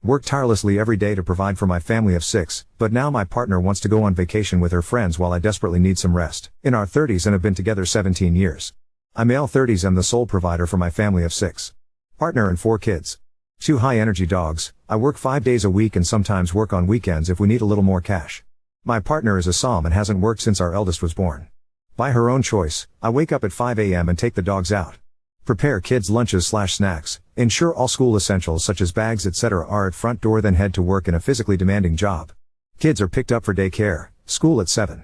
Work tirelessly every day to provide for my family of 6, but now my partner wants to go on vacation with her friends while I desperately need some rest. In our 30s and have been together 17 years. I'm male 30s and the sole provider for my family of 6. Partner and 4 kids. 2 high-energy dogs. I work 5 days a week and sometimes work on weekends if we need a little more cash. My partner is a Psalm and hasn't worked since our eldest was born. By her own choice, I wake up at 5 a.m. and take the dogs out. Prepare kids' lunches/snacks, ensure all school essentials such as bags etc. are at front door, then head to work in a physically demanding job. Kids are picked up for daycare, school at 7.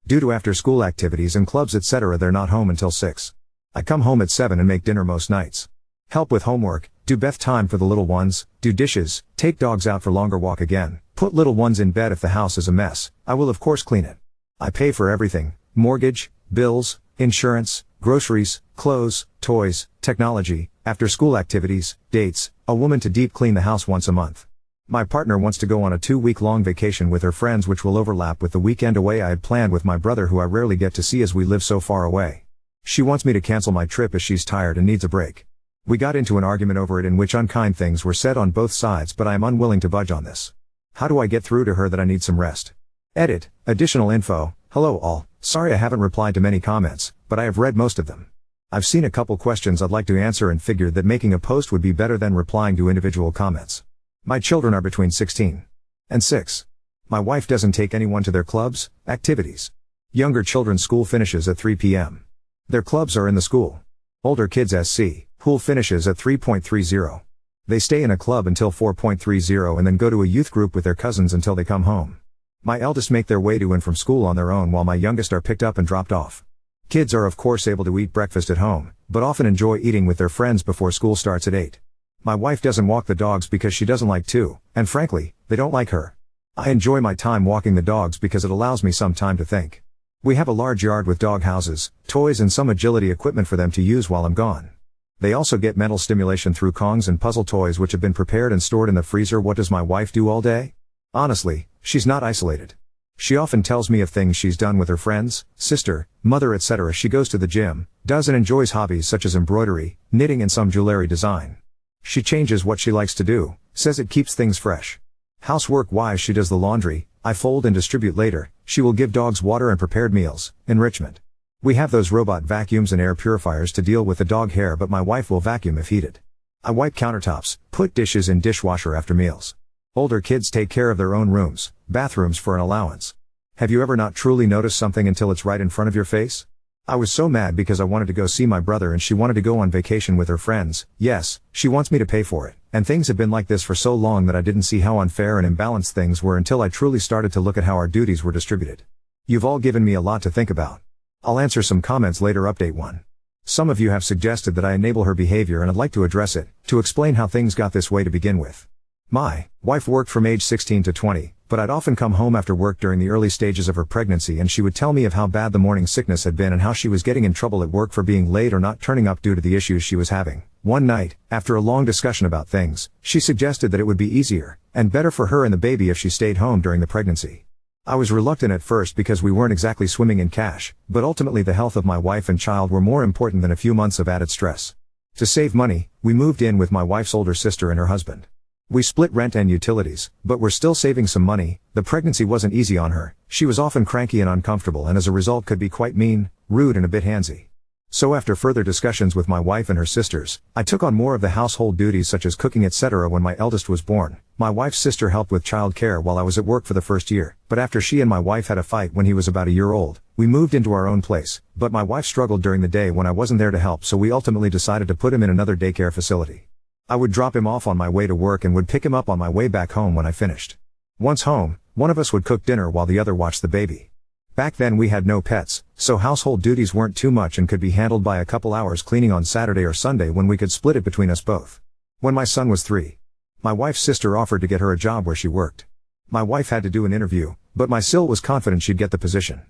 Due to after-school activities and clubs etc. they're not home until 6. I come home at 7 and make dinner most nights. Help with homework, do bath time for the little ones, do dishes, take dogs out for longer walk again, put little ones in bed. If the house is a mess, I will of course clean it. I pay for everything, mortgage, bills, insurance, groceries, clothes, toys, technology, after-school activities, dates, a woman to deep clean the house once a month. My partner wants to go on a 2-week-long vacation with her friends which will overlap with the weekend away I had planned with my brother who I rarely get to see as we live so far away. She wants me to cancel my trip as she's tired and needs a break. We got into an argument over it in which unkind things were said on both sides, but I am unwilling to budge on this. How do I get through to her that I need some rest? Edit. Additional info. Hello all. Sorry I haven't replied to many comments, but I have read most of them. I've seen a couple questions I'd like to answer and figured that making a post would be better than replying to individual comments. My children are between 16 and 6. My wife doesn't take anyone to their clubs, activities. Younger children's school finishes at 3 p.m. Their clubs are in the school. Older kids SC, pool finishes at 3:30. They stay in a club until 4:30 and then go to a youth group with their cousins until they come home. My eldest make their way to and from school on their own while my youngest are picked up and dropped off. Kids are of course able to eat breakfast at home, but often enjoy eating with their friends before school starts at 8. My wife doesn't walk the dogs because she doesn't like to, and frankly, they don't like her. I enjoy my time walking the dogs because it allows me some time to think. We have a large yard with dog houses, toys and some agility equipment for them to use while I'm gone. They also get mental stimulation through Kongs and puzzle toys which have been prepared and stored in the freezer. What does my wife do all day? Honestly, she's not isolated. She often tells me of things she's done with her friends, sister, mother etc. She goes to the gym, does and enjoys hobbies such as embroidery, knitting and some jewelry design. She changes what she likes to do, says it keeps things fresh. Housework-wise she does the laundry, I fold and distribute later, she will give dogs water and prepared meals, enrichment. We have those robot vacuums and air purifiers to deal with the dog hair but my wife will vacuum if heated. I wipe countertops, put dishes in dishwasher after meals. Older kids take care of their own rooms, bathrooms for an allowance. Have you ever not truly noticed something until it's right in front of your face? I was so mad because I wanted to go see my brother and she wanted to go on vacation with her friends. Yes, she wants me to pay for it, and things have been like this for so long that I didn't see how unfair and imbalanced things were until I truly started to look at how our duties were distributed. You've all given me a lot to think about. I'll answer some comments later. Update 1. Some of you have suggested that I enable her behavior and I'd like to address it, to explain how things got this way to begin with. My wife worked from age 16 to 20, but I'd often come home after work during the early stages of her pregnancy and she would tell me of how bad the morning sickness had been and how she was getting in trouble at work for being late or not turning up due to the issues she was having. One night, after a long discussion about things, she suggested that it would be easier and better for her and the baby if she stayed home during the pregnancy. I was reluctant at first because we weren't exactly swimming in cash, but ultimately the health of my wife and child were more important than a few months of added stress. To save money, we moved in with my wife's older sister and her husband. We split rent and utilities, but we're still saving some money. The pregnancy wasn't easy on her, she was often cranky and uncomfortable and as a result could be quite mean, rude and a bit handsy. So after further discussions with my wife and her sisters, I took on more of the household duties such as cooking etc. When my eldest was born, my wife's sister helped with child care while I was at work for the first year, but after she and my wife had a fight when he was about a year old, we moved into our own place, but my wife struggled during the day when I wasn't there to help so we ultimately decided to put him in another daycare facility. I would drop him off on my way to work and would pick him up on my way back home when I finished. Once home, one of us would cook dinner while the other watched the baby. Back then we had no pets, so household duties weren't too much and could be handled by a couple hours cleaning on Saturday or Sunday when we could split it between us both. When my son was 3, my wife's sister offered to get her a job where she worked. My wife had to do an interview, but my sil was confident she'd get the position.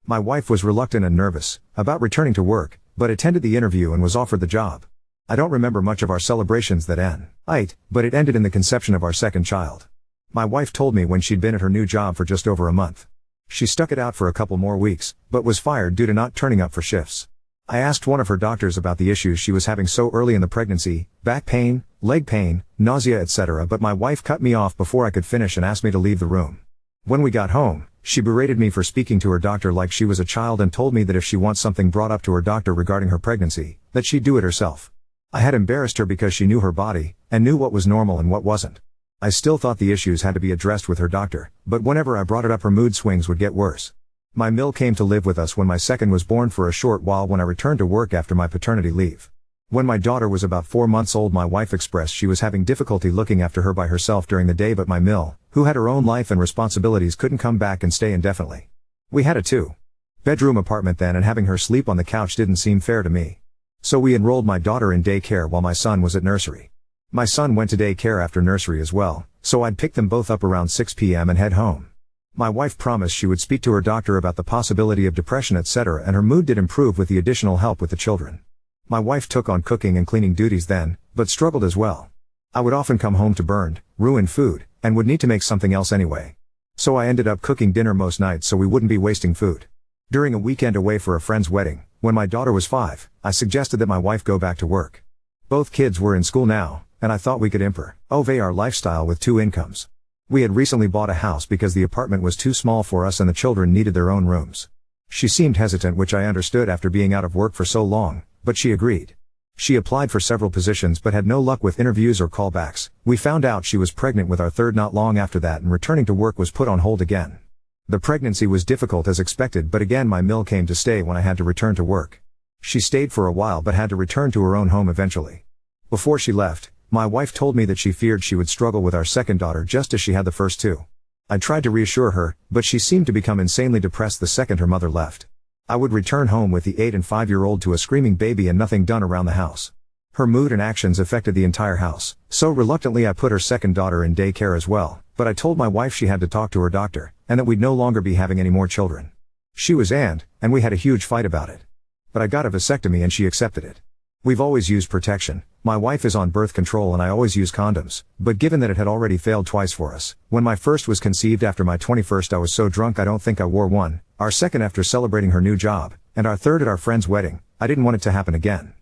My wife was reluctant and nervous about returning to work, but attended the interview and was offered the job. I don't remember much of our celebrations that night, but it ended in the conception of our second child. My wife told me when she'd been at her new job for just over a month. She stuck it out for a couple more weeks, but was fired due to not turning up for shifts. I asked one of her doctors about the issues she was having so early in the pregnancy, back pain, leg pain, nausea etc., but my wife cut me off before I could finish and asked me to leave the room. When we got home, she berated me for speaking to her doctor like she was a child and told me that if she wants something brought up to her doctor regarding her pregnancy, that she'd do it herself. I had embarrassed her because she knew her body, and knew what was normal and what wasn't. I still thought the issues had to be addressed with her doctor, but whenever I brought it up her mood swings would get worse. My Mill came to live with us when my second was born for a short while when I returned to work after my paternity leave. When my daughter was about 4 months old, my wife expressed she was having difficulty looking after her by herself during the day, but my Mill, who had her own life and responsibilities, couldn't come back and stay indefinitely. We had a 2-bedroom apartment then, and having her sleep on the couch didn't seem fair to me. So we enrolled my daughter in daycare while my son was at nursery. My son went to daycare after nursery as well, so I'd pick them both up around 6 p.m. and head home. My wife promised she would speak to her doctor about the possibility of depression etc., and her mood did improve with the additional help with the children. My wife took on cooking and cleaning duties then, but struggled as well. I would often come home to burned, ruined food, and would need to make something else anyway. So I ended up cooking dinner most nights so we wouldn't be wasting food. During a weekend away for a friend's wedding, when my daughter was 5, I suggested that my wife go back to work. Both kids were in school now, and I thought we could improve our lifestyle with 2 incomes. We had recently bought a house because the apartment was too small for us and the children needed their own rooms. She seemed hesitant, which I understood after being out of work for so long, but she agreed. She applied for several positions but had no luck with interviews or callbacks. We found out she was pregnant with our third not long after that, and returning to work was put on hold again. The pregnancy was difficult as expected, but again my Mill came to stay when I had to return to work. She stayed for a while but had to return to her own home eventually. Before she left, my wife told me that she feared she would struggle with our second daughter just as she had the first 2. I tried to reassure her, but she seemed to become insanely depressed the second her mother left. I would return home with the 8 and 5-year-old to a screaming baby and nothing done around the house. Her mood and actions affected the entire house, so reluctantly I put her second daughter in daycare as well, but I told my wife she had to talk to her doctor, and that we'd no longer be having any more children. She was and we had a huge fight about it. But I got a vasectomy and she accepted it. We've always used protection. My wife is on birth control and I always use condoms, but given that it had already failed twice for us, when my first was conceived after my 21st I was so drunk I don't think I wore one, our second after celebrating her new job, and our third at our friend's wedding. I didn't want it to happen again.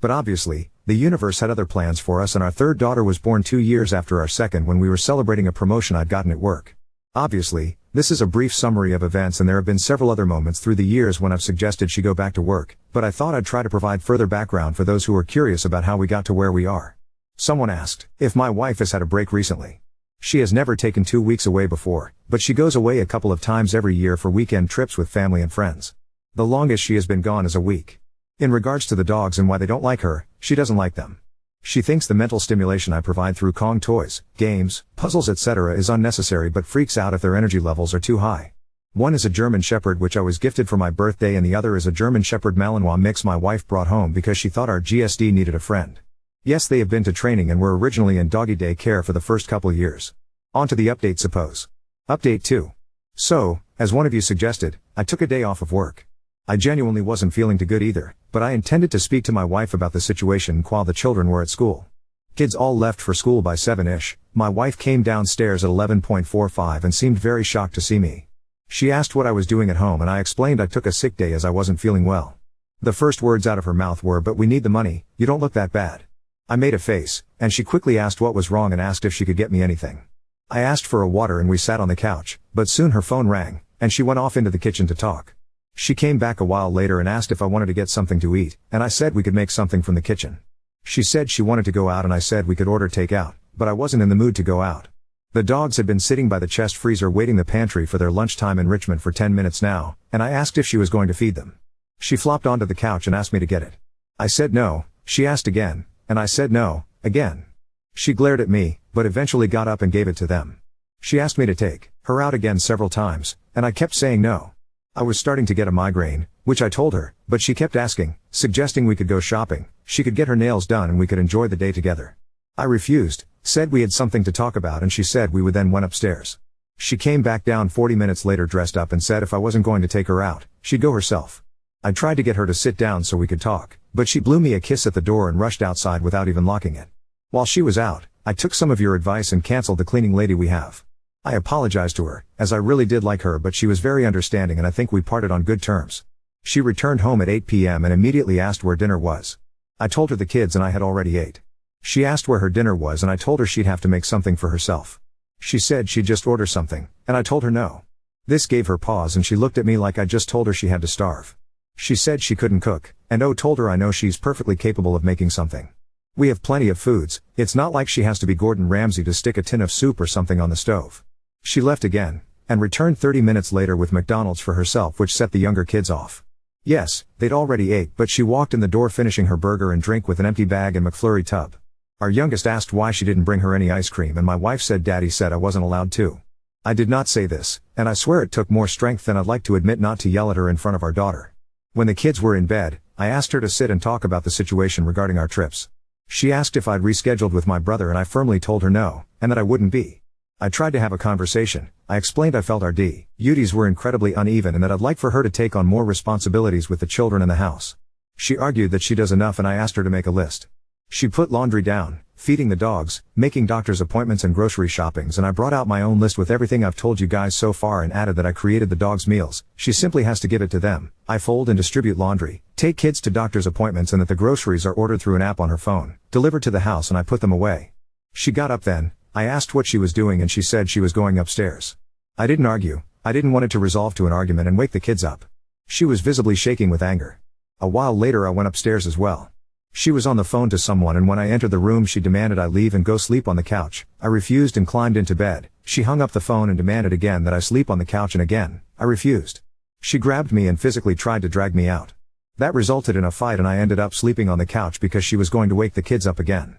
But obviously, the universe had other plans for us, and our third daughter was born 2 years after our second when we were celebrating a promotion I'd gotten at work. Obviously, this is a brief summary of events and there have been several other moments through the years when I've suggested she go back to work, but I thought I'd try to provide further background for those who are curious about how we got to where we are. Someone asked if my wife has had a break recently. She has never taken 2 weeks away before, but she goes away a couple of times every year for weekend trips with family and friends. The longest she has been gone is a week. In regards to the dogs and why they don't like her, she doesn't like them. She thinks the mental stimulation I provide through Kong toys, games, puzzles etc. is unnecessary, but freaks out if their energy levels are too high. One is a German Shepherd which I was gifted for my birthday, and the other is a German Shepherd Malinois mix my wife brought home because she thought our GSD needed a friend. Yes, they have been to training and were originally in doggy day care for the first couple years. On to the update suppose. Update 2. So, as one of you suggested, I took a day off of work. I genuinely wasn't feeling too good either, but I intended to speak to my wife about the situation while the children were at school. Kids all left for school by 7-ish, my wife came downstairs at 11:45 and seemed very shocked to see me. She asked what I was doing at home and I explained I took a sick day as I wasn't feeling well. The first words out of her mouth were, "But we need the money, you don't look that bad." I made a face, and she quickly asked what was wrong and asked if she could get me anything. I asked for a water and we sat on the couch, but soon her phone rang, and she went off into the kitchen to talk. She came back a while later and asked if I wanted to get something to eat, and I said we could make something from the kitchen. She said she wanted to go out and I said we could order takeout, but I wasn't in the mood to go out. The dogs had been sitting by the chest freezer waiting the pantry for their lunchtime enrichment for 10 minutes now, and I asked if she was going to feed them. She flopped onto the couch and asked me to get it. I said no. She asked again, and I said no, again. She glared at me, but eventually got up and gave it to them. She asked me to take her out again several times, and I kept saying no. I was starting to get a migraine, which I told her, but she kept asking, suggesting we could go shopping, she could get her nails done and we could enjoy the day together. I refused, said we had something to talk about, and she said we would, then went upstairs. She came back down 40 minutes later dressed up and said if I wasn't going to take her out, she'd go herself. I tried to get her to sit down so we could talk, but she blew me a kiss at the door and rushed outside without even locking it. While she was out, I took some of your advice and canceled the cleaning lady we have. I apologized to her, as I really did like her, but she was very understanding and I think we parted on good terms. She returned home at 8 p.m. and immediately asked where dinner was. I told her the kids and I had already ate. She asked where her dinner was and I told her she'd have to make something for herself. She said she'd just order something, and I told her no. This gave her pause and she looked at me like I just told her she had to starve. She said she couldn't cook, and told her I know she's perfectly capable of making something. We have plenty of foods, it's not like she has to be Gordon Ramsay to stick a tin of soup or something on the stove. She left again, and returned 30 minutes later with McDonald's for herself, which set the younger kids off. Yes, they'd already ate, but she walked in the door finishing her burger and drink with an empty bag and McFlurry tub. Our youngest asked why she didn't bring her any ice cream and my wife said Daddy said I wasn't allowed to. I did not say this, and I swear it took more strength than I'd like to admit not to yell at her in front of our daughter. When the kids were in bed, I asked her to sit and talk about the situation regarding our trips. She asked if I'd rescheduled with my brother and I firmly told her no, and that I wouldn't be. I tried to have a conversation. I explained I felt our duties were incredibly uneven and that I'd like for her to take on more responsibilities with the children and the house. She argued that she does enough and I asked her to make a list. She put laundry down, feeding the dogs, making doctor's appointments and grocery shoppings, and I brought out my own list with everything I've told you guys so far and added that I created the dogs' meals. She simply has to give it to them. I fold and distribute laundry, take kids to doctor's appointments, and that the groceries are ordered through an app on her phone, delivered to the house, and I put them away. She got up then. I asked what she was doing and she said she was going upstairs. I didn't argue. I didn't want it to resolve to an argument and wake the kids up. She was visibly shaking with anger. A while later I went upstairs as well. She was on the phone to someone and when I entered the room she demanded I leave and go sleep on the couch. I refused and climbed into bed. She hung up the phone and demanded again that I sleep on the couch and again, I refused. She grabbed me and physically tried to drag me out. That resulted in a fight and I ended up sleeping on the couch because she was going to wake the kids up again.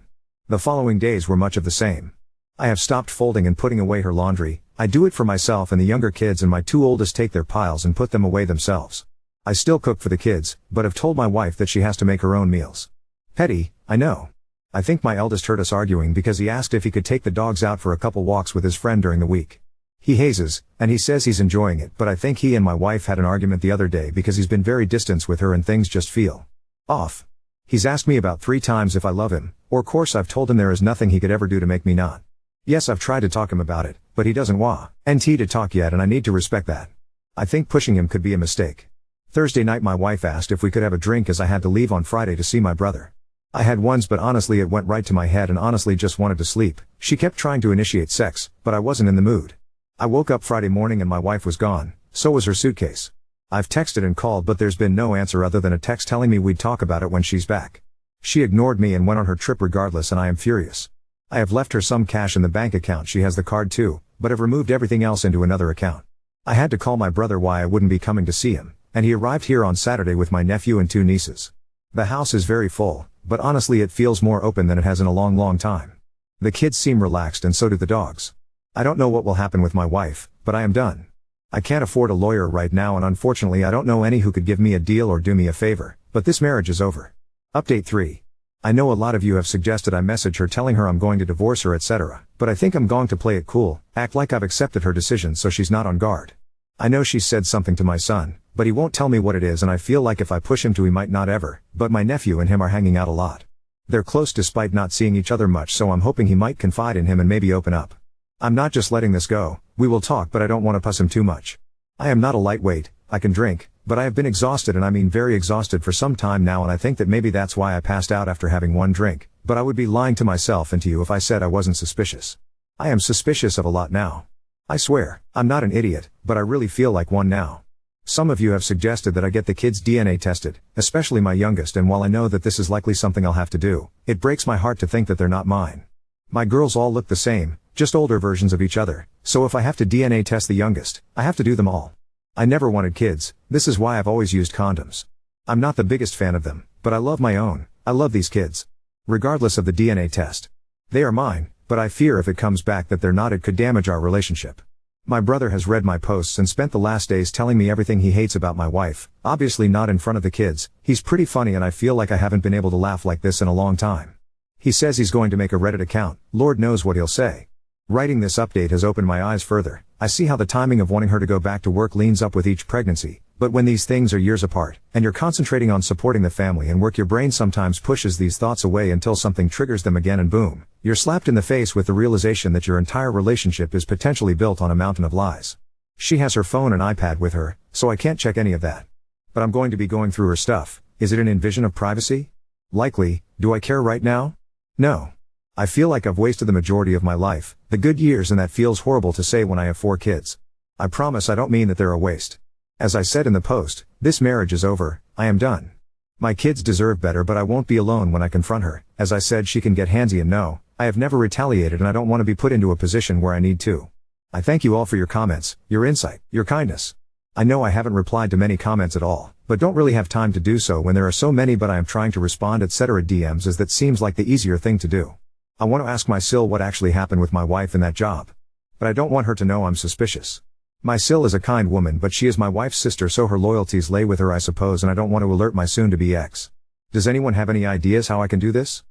The following days were much of the same. I have stopped folding and putting away her laundry. I do it for myself and the younger kids, and my two oldest take their piles and put them away themselves. I still cook for the kids, but have told my wife that she has to make her own meals. Petty, I know. I think my eldest heard us arguing because he asked if he could take the dogs out for a couple walks with his friend during the week. He hazes, and he says he's enjoying it, but I think he and my wife had an argument the other day because he's been very distant with her and things just feel off. He's asked me about 3 times if I love him, or course I've told him there is nothing he could ever do to make me not. Yes, I've tried to talk him about it, but he doesn't want to talk yet and I need to respect that. I think pushing him could be a mistake. Thursday night my wife asked if we could have a drink as I had to leave on Friday to see my brother. I had once, but honestly it went right to my head and honestly just wanted to sleep. She kept trying to initiate sex, but I wasn't in the mood. I woke up Friday morning and my wife was gone, so was her suitcase. I've texted and called but there's been no answer other than a text telling me we'd talk about it when she's back. She ignored me and went on her trip regardless and I am furious. I have left her some cash in the bank account, she has the card too, but have removed everything else into another account. I had to call my brother why I wouldn't be coming to see him, and he arrived here on Saturday with my nephew and 2 nieces. The house is very full, but honestly it feels more open than it has in a long time. The kids seem relaxed and so do the dogs. I don't know what will happen with my wife, but I am done. I can't afford a lawyer right now and unfortunately I don't know any who could give me a deal or do me a favor, but this marriage is over. Update 3. I know a lot of you have suggested I message her telling her I'm going to divorce her etc., but I think I'm going to play it cool, act like I've accepted her decision so she's not on guard. I know she said something to my son, but he won't tell me what it is and I feel like if I push him to he might not ever, but my nephew and him are hanging out a lot. They're close despite not seeing each other much, so I'm hoping he might confide in him and maybe open up. I'm not just letting this go, we will talk but I don't want to fuss him too much. I am not a lightweight, I can drink, but I have been exhausted and I mean very exhausted for some time now and I think that maybe that's why I passed out after having 1 drink, but I would be lying to myself and to you if I said I wasn't suspicious. I am suspicious of a lot now. I swear, I'm not an idiot, but I really feel like one now. Some of you have suggested that I get the kids' DNA tested, especially my youngest, and while I know that this is likely something I'll have to do, it breaks my heart to think that they're not mine. My girls all look the same, just older versions of each other, so if I have to DNA test the youngest, I have to do them all. I never wanted kids, this is why I've always used condoms. I'm not the biggest fan of them, but I love my own, I love these kids. Regardless of the DNA test. They are mine, but I fear if it comes back that they're not it could damage our relationship. My brother has read my posts and spent the last days telling me everything he hates about my wife, obviously not in front of the kids. He's pretty funny and I feel like I haven't been able to laugh like this in a long time. He says he's going to make a Reddit account, Lord knows what he'll say. Writing this update has opened my eyes further. I see how the timing of wanting her to go back to work leans up with each pregnancy, but when these things are years apart, and you're concentrating on supporting the family and work, your brain sometimes pushes these thoughts away until something triggers them again and boom, you're slapped in the face with the realization that your entire relationship is potentially built on a mountain of lies. She has her phone and iPad with her, so I can't check any of that. But I'm going to be going through her stuff. Is it an invasion of privacy? Likely. Do I care right now? No. I feel like I've wasted the majority of my life, the good years, and that feels horrible to say when I have 4 kids. I promise I don't mean that they're a waste. As I said in the post, this marriage is over, I am done. My kids deserve better, but I won't be alone when I confront her. As I said, she can get handsy, and no, I have never retaliated, and I don't want to be put into a position where I need to. I thank you all for your comments, your insight, your kindness. I know I haven't replied to many comments at all, but don't really have time to do so when there are so many, but I am trying to respond etc. DMs, as that seems like the easier thing to do. I want to ask my Sil what actually happened with my wife in that job. But I don't want her to know I'm suspicious. My Sil is a kind woman, but she is my wife's sister, so her loyalties lay with her, I suppose, and I don't want to alert my soon-to-be ex. Does anyone have any ideas how I can do this?